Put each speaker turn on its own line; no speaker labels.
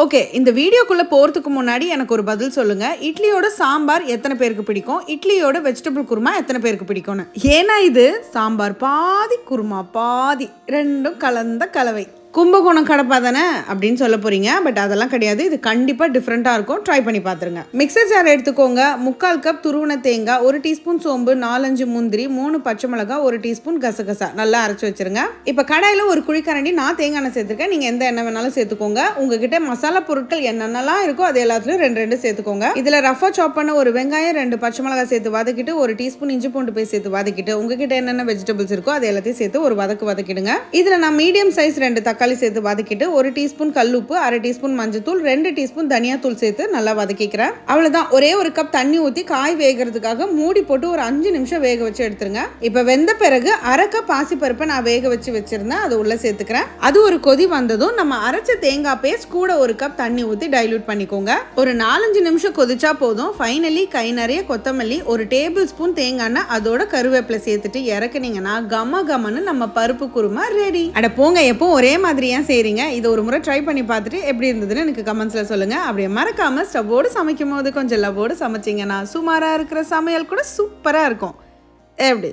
Okay, இந்த வீடியோக்குள்ளே போகிறதுக்கு முன்னாடி எனக்கு ஒரு பதில் சொல்லுங்கள். இட்லியோட சாம்பார் எத்தனை பேருக்கு பிடிக்கும்? இட்லியோட வெஜிடபிள் குருமா எத்தனை பேருக்கு பிடிக்கும்னு? ஏன்னா இது சாம்பார் பாதி, குருமா பாதி, ரெண்டும் கலந்த கலவை. கும்பகோணம் கடப்பா தானே அப்படின்னு சொல்ல போகிறீங்க. பட் அதெல்லாம் கிடையாது. இது கண்டிப்பாக டிஃப்ரெண்ட்டாக இருக்கும். ட்ரை பண்ணி பார்த்துருங்க. மிக்சர் ஜார் எடுத்துக்கோங்க. 3/4 கப் துருவன தேங்காய், 1 டீஸ்பூன் சோம்பு, 4-5 முந்திரி, 3 பச்சை மிளகாய், 1 டீஸ்பூன் கசகசா நல்லா அரைச்சி வச்சுருங்க. இப்போ கடாயில் ஒரு குழிக்கரண்டி நான் தேங்காய் எண்ணெய் சேர்த்துருக்கேன். நீங்கள் எந்த எண்ணெய் வேணாலும் சேர்த்துக்கோங்க. உங்ககிட்ட மசாலா பொருட்கள் என்னென்னலாம் இருக்கோ அது எல்லாத்துலையும் 2 சேர்த்துக்கோங்க. இதில் ரஃபாக சாப் பண்ண ஒரு வெங்காயம், 2 பச்சை மிளகாய் சேர்த்து வதக்கிட்டு, 1 டீஸ்பூன் இஞ்சி பூண்டு பேஸ்ட் சேர்த்து வதக்கிட்டு, உங்ககிட்ட என்னென்ன வெஜிடபிள்ஸ் இருக்கோ அது எல்லாத்தையும் சேர்த்து ஒரு வதக்கிடுங்க. இதில் நான் மீடியம் சைஸ் 2 தக்காளி சேர்த்து வதக்கிட்டு, 1 டீஸ்பூன் கல்லுப்பு, 1/2 டீஸ்பூன் மஞ்சத்தூள், 2 டீஸ்பூன் தனியாத்தூள் சேர்த்து நல்லா வதக்கிக்கிறேன். அவ்வளவுதான். ஒரே ஒரு கப் தண்ணி ஊற்றி காய் வேகிறதுக்காக மூடி போட்டு ஒரு 5 நிமிஷம் வேக வச்சு எடுத்துருங்க. இப்போ வெந்த பிறகு 1/2 கப் பாசிப்பருப்பை நான் வேக வச்சு வச்சிருந்தேன், அதை உள்ள சேர்த்துக்கிறேன். அது ஒரு கொதி வந்ததும் நம்ம அரைச்ச தேங்காய் பேஸ்ட் கூட 1 கப் தண்ணி ஊற்றி டைல்யூட் பண்ணிக்கோங்க. ஒரு 4-5 நிமிஷம் கொதிச்சா போதும். ஃபைனலி கை நிறைய கொத்தமல்லி, 1 டேபிள் ஸ்பூன் தேங்காய் எண்ணெய், அதோட கருவேப்பிலை சேர்த்துட்டு இறக்குனீங்கன்னா கம கமன்னு நம்ம பருப்பு குருமா ரெடி. அட போங்க, எப்போ ஒரே மாதிரியா செய்றீங்க? இதை ஒரு முறை ட்ரை பண்ணி பார்த்துட்டு எப்படி இருந்ததுன்னு எனக்கு கமெண்ட்ஸ்ல சொல்லுங்க. அப்படியே மறக்காம ஸ்டவ்வோடு சமைக்கும் போது கொஞ்சம் லவ்வோடு சமைச்சிங்கன்னா சுமாரா இருக்கிற சமையல் கூட சூப்பரா இருக்கும். எப்படி?